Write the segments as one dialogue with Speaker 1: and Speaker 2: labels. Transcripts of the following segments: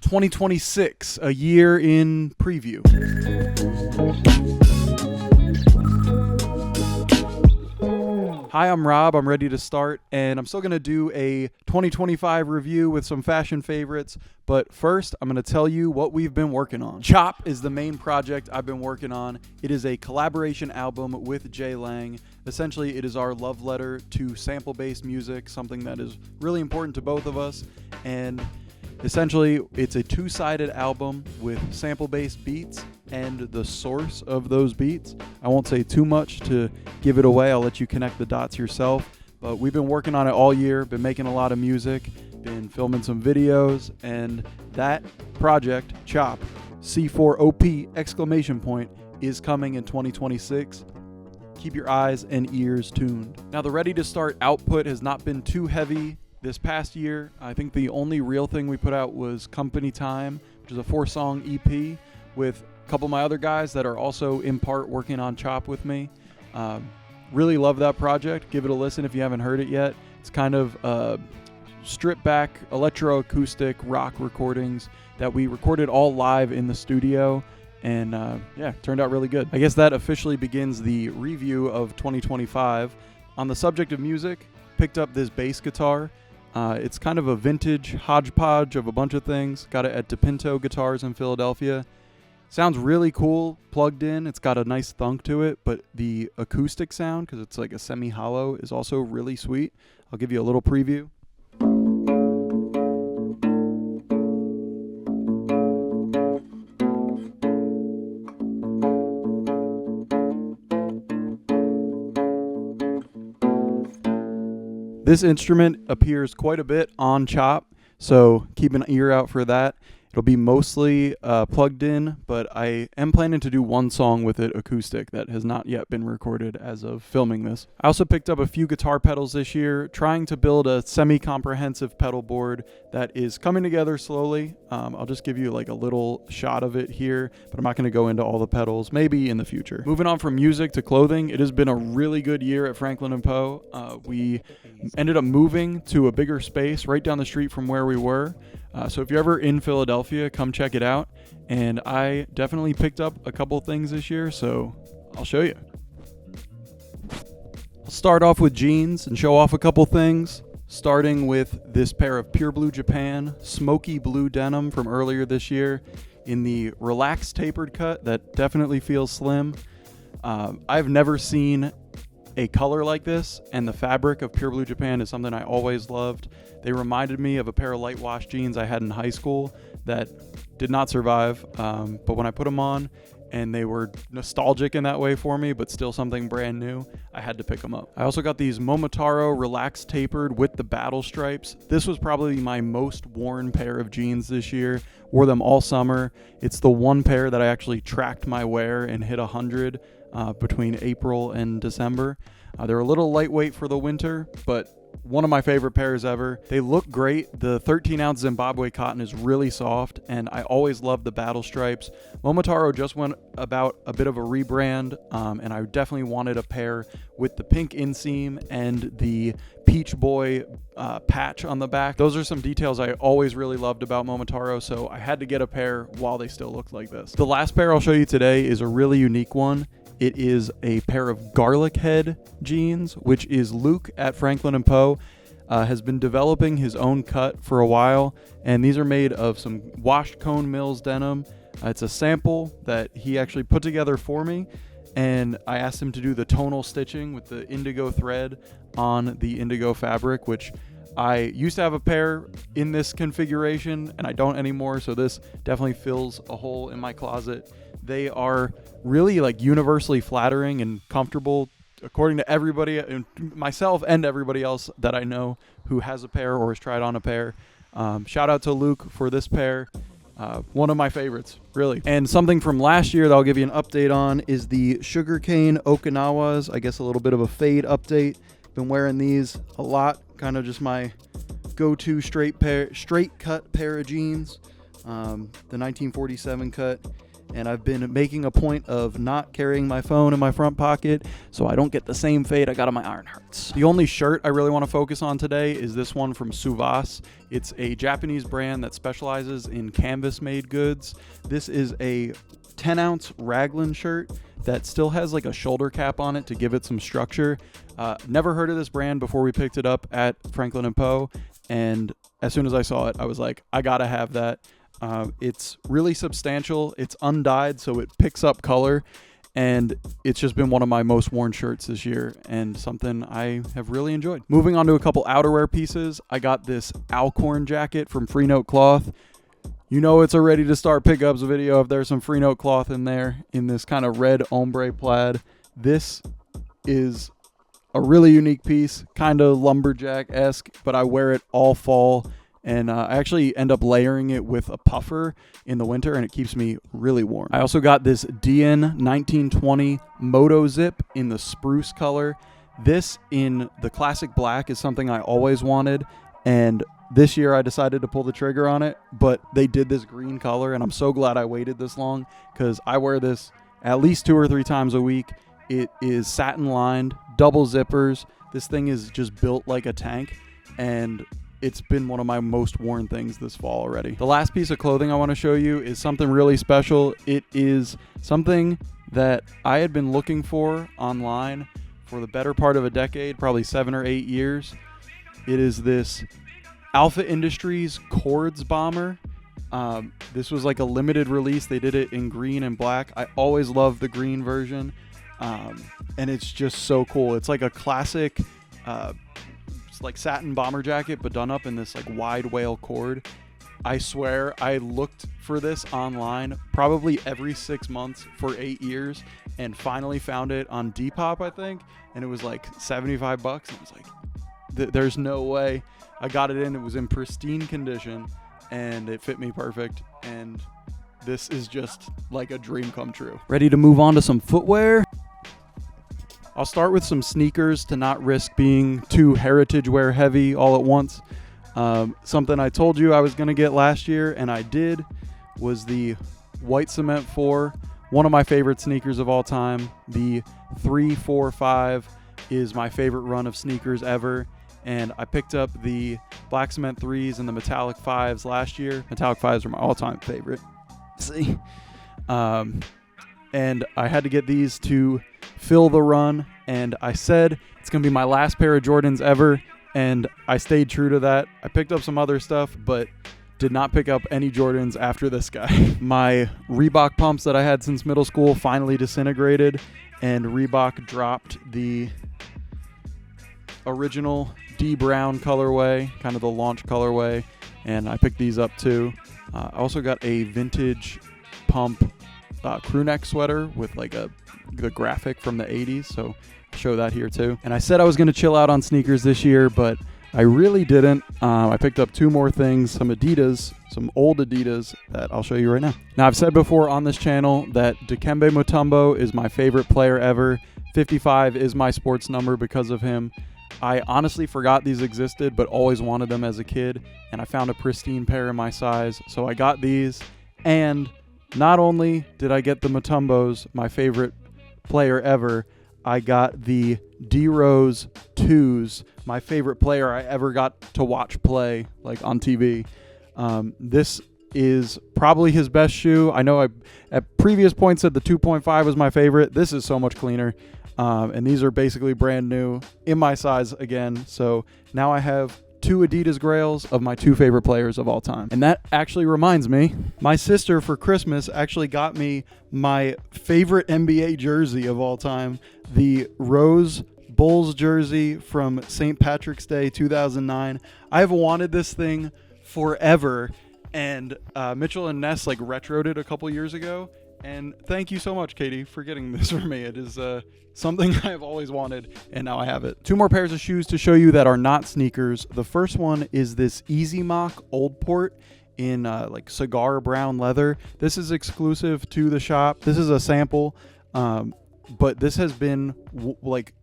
Speaker 1: 2026, a year in preview. Hi, I'm Rob. I'm ready to start, and I'm still going to do a 2025 review with some fashion favorites, but first, I'm going to tell you what we've been working on. Chop is the main project I've been working on. It is a collaboration album with JLang. Essentially, it is our love letter to sample-based music, something that is really important to both of us, and essentially, it's a two-sided album with sample-based beats and the source of those beats. I won't say too much to give it away. I'll let you connect the dots yourself. But we've been working on it all year, been making a lot of music, been filming some videos, and that project, Chop, C4OP exclamation point, is coming in 2026. Keep your eyes and ears tuned. Now, the Ready to Start output has not been too heavy this past year. I think the only real thing we put out was Company Time, which is a 4-song EP with a couple of my other guys that are also in part working on Chop with me. Really love that project. Give it a listen if you haven't heard it yet. It's kind of stripped back electroacoustic rock recordings that we recorded all live in the studio. And turned out really good. I guess that officially begins the review of 2025. On the subject of music, picked up this bass guitar. It's kind of a vintage hodgepodge of a bunch of things. Got it at DePinto Guitars in Philadelphia. Sounds really cool plugged in. It's got a nice thunk to it, but the acoustic sound, because it's like a semi-hollow, is also really sweet. I'll give you a little preview. This instrument appears quite a bit on Chop, so keep an ear out for that. It'll be mostly plugged in, but I am planning to do one song with it acoustic that has not yet been recorded as of filming this. I also picked up a few guitar pedals this year, trying to build a semi-comprehensive pedal board that is coming together slowly. I'll just give you like a little shot of it here, but I'm not going to go into all the pedals, maybe in the future. Moving on from music to clothing, it has been a really good year at Franklin & Poe. We ended up moving to a bigger space right down the street from where we were. So if you're ever in Philadelphia, come check it out. And I definitely picked up a couple things this year, so I'll show you. I'll start off with jeans and show off a couple things, starting with this pair of Pure Blue Japan Smoky Blue Denim from earlier this year in the relaxed tapered cut that definitely feels slim. I've never seen a color like this, and the fabric of Pure Blue Japan is something I always loved. They reminded me of a pair of light wash jeans I had in high school that did not survive, but when I put them on and they were nostalgic in that way for me, but still something brand new, I had to pick them up. I also got these Momotaro relaxed tapered with the battle stripes. This was probably my most worn pair of jeans this year. Wore them all summer. It's the one pair that I actually tracked my wear and hit 100 between April and December. They're a little lightweight for the winter, but one of my favorite pairs ever. They look great. The 13-ounce Zimbabwe cotton is really soft, and I always loved the battle stripes. Momotaro just went about a bit of a rebrand, and I definitely wanted a pair with the pink inseam and the Peach Boy patch on the back. Those are some details I always really loved about Momotaro, so I had to get a pair while they still looked like this. The last pair I'll show you today is a really unique one. It is a pair of garlic head jeans, which is Luke at Franklin & Poe. Has been developing his own cut for a while, and these are made of some washed cone mills denim. It's a sample that he actually put together for me, and I asked him to do the tonal stitching with the indigo thread on the indigo fabric, which I used to have a pair in this configuration, and I don't anymore, so this definitely fills a hole in my closet. They are really like universally flattering and comfortable, according to everybody, myself and everybody else that I know who has a pair or has tried on a pair. Shout out to Luke for this pair. One of my favorites, really. And something from last year that I'll give you an update on is the Sugarcane Okinawas. I guess a little bit of a fade update. Been wearing these a lot. Kind of just my go-to straight cut pair of jeans. The 1947 cut. and I've been making a point of not carrying my phone in my front pocket so I don't get the same fate I got on my Ironhearts. The only shirt I really want to focus on today is this one from Seuvas. It's a Japanese brand that specializes in canvas-made goods. This is a 10-ounce Raglan shirt that still has like a shoulder cap on it to give it some structure. Never heard of this brand before we picked it up at Franklin & Poe, and as soon as I saw it, I was like, I gotta have that. It's really substantial. It's undyed, so it picks up color, and it's just been one of my most worn shirts this year and something I have really enjoyed. Moving on to a couple outerwear pieces, I got this Alcorn jacket from Freenote cloth. You know it's a ready to start pickups video if there's some Freenote cloth in there in this kind of red ombre plaid. This is a really unique piece, kind of lumberjack-esque, but I wear it all fall, and I actually end up layering it with a puffer in the winter, and it keeps me really warm. I also got this Dehen 1920 Moto zip in the spruce color. This in the classic black is something I always wanted, and this year I decided to pull the trigger on it, but they did this green color, and I'm so glad I waited this long because I wear this at least 2 or 3 times a week. It is satin lined, double zippers. This thing is just built like a tank, and it's been one of my most worn things this fall already. The last piece of clothing I want to show you is something really special. It is something that I had been looking for online for the better part of a decade, probably 7 or 8 years. It is this Alpha Industries Cords bomber. This was like a limited release. They did it in green and black. I always loved the green version, and it's just so cool. It's like a classic it's like satin bomber jacket, but done up in this like wide whale cord. I swear I looked for this online probably every 6 months for 8 years, and finally found it on Depop, I think, and it was like $75. And I was like, there's no way. I got it in. It was in pristine condition, and it fit me perfect. And this is just like a dream come true. Ready to move on to some footwear? I'll start with some sneakers to not risk being too heritage wear heavy all at once. Something I told you I was going to get last year, and I did, was the White Cement 4, one of my favorite sneakers of all time. The 345 is my favorite run of sneakers ever. And I picked up the Black Cement 3s and the Metallic 5s last year. Metallic 5s are my all-time favorite. See? And I had to get these to fill the run. And I said it's going to be my last pair of Jordans ever. And I stayed true to that. I picked up some other stuff, but did not pick up any Jordans after this guy. My Reebok pumps that I had since middle school finally disintegrated. And Reebok dropped the original D brown colorway, kind of the launch colorway, and I picked these up too. I also got a vintage pump crew neck sweater with like the graphic from the 80s, so I'll show that here too. And I said I was going to chill out on sneakers this year, but I really didn't. I picked up 2 more things, some Adidas, some old Adidas that I'll show you right now. Now, I've said before on this channel that Dikembe Mutombo is my favorite player ever. 55 is my sports number because of him. I honestly forgot these existed, but always wanted them as a kid, and I found a pristine pair in my size, so I got these. And not only did I get the Mutombos, my favorite player ever, I got the D-Rose 2s, my favorite player I ever got to watch play, like on TV. This is probably his best shoe. I know I at previous points said the 2.5 was my favorite. This is so much cleaner. And these are basically brand new in my size again. So now I have 2 Adidas Grails of my 2 favorite players of all time. And that actually reminds me, my sister for Christmas actually got me my favorite NBA jersey of all time, the Rose Bulls jersey from St. Patrick's Day 2009. I've wanted this thing forever, and Mitchell and Ness like retroed it a couple years ago. And thank you so much, Katie, for getting this for me. It is something I've always wanted, and now I have it. 2 more pairs of shoes to show you that are not sneakers. The first one is this Easymoc Old Port in like cigar brown leather. This is exclusive to the shop. This is a sample, but this has been like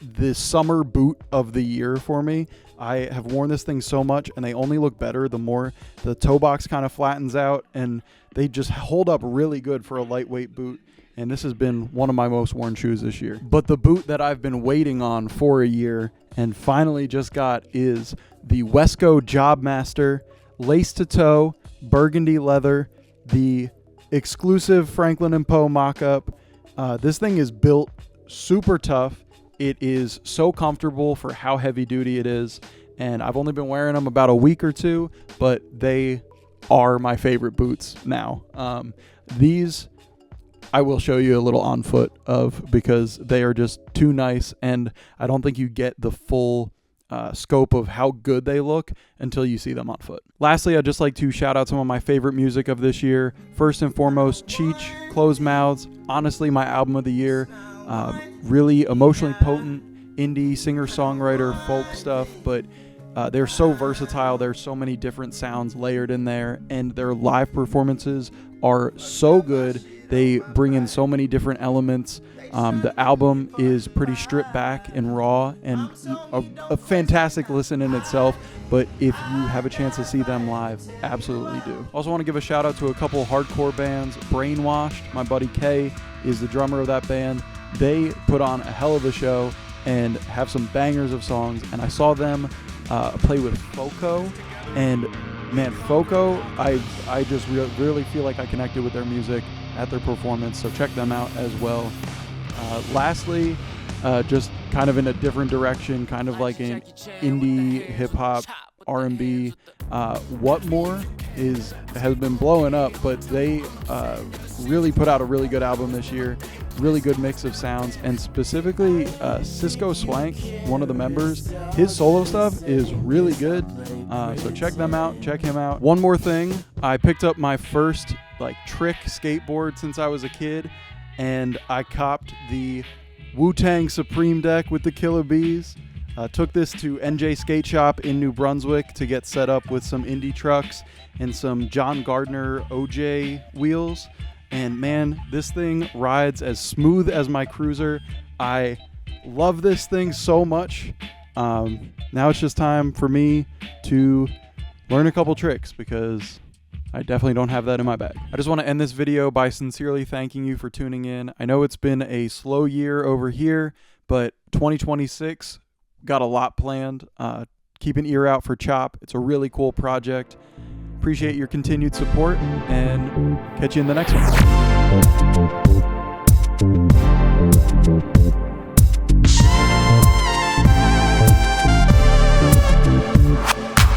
Speaker 1: the summer boot of the year for me. I have worn this thing so much, and they only look better the more the toe box kind of flattens out, and they just hold up really good for a lightweight boot. And this has been one of my most worn shoes this year. But the boot that I've been waiting on for a year and finally just got is the Wesco Jobmaster lace to toe, burgundy leather, the exclusive Franklin & Poe mock-up. This thing is built super tough. It is so comfortable for how heavy duty it is, and I've only been wearing them about a week or two, but they are my favorite boots now. These I will show you a little on foot of, because they are just too nice, and I don't think you get the full scope of how good they look until you see them on foot. Lastly, I'd just like to shout out some of my favorite music of this year. First and foremost, Chiche, Closed Mouths, honestly my album of the year. Really emotionally potent indie singer-songwriter folk stuff, but they're so versatile. There's so many different sounds layered in there, and their live performances are so good. They bring in so many different elements. The album is pretty stripped back and raw, and a fantastic listen in itself, but if you have a chance to see them live, absolutely do. Also want to give a shout out to a couple hardcore bands. Brainwashed, my buddy Kay is the drummer of that band. They put on a hell of a show and have some bangers of songs, and I saw them play with Foco, and man, Foco, I just really feel like I connected with their music at their performance, so check them out as well. Lastly, just kind of in a different direction, kind of like an indie hip-hop R&B, WHATMORE has been blowing up, but they really put out a really good album this year. Really good mix of sounds, and specifically Cisco Swank, one of the members, his solo stuff is really good, so check them out, check him out. One more thing, I picked up my first trick skateboard since I was a kid, and I copped the Wu-Tang Supreme deck with the Killer Bees. Took this to NJ Skate Shop in New Brunswick to get set up with some indie trucks and some John Gardner OJ wheels. And man, this thing rides as smooth as my cruiser. I love this thing so much. Now it's just time for me to learn a couple tricks, because I definitely don't have that in my bag. I just want to end this video by sincerely thanking you for tuning in. I know it's been a slow year over here, but 2026 got a lot planned. Keep an ear out for Chop. It's a really cool project. Appreciate your continued support, and catch you in the next one.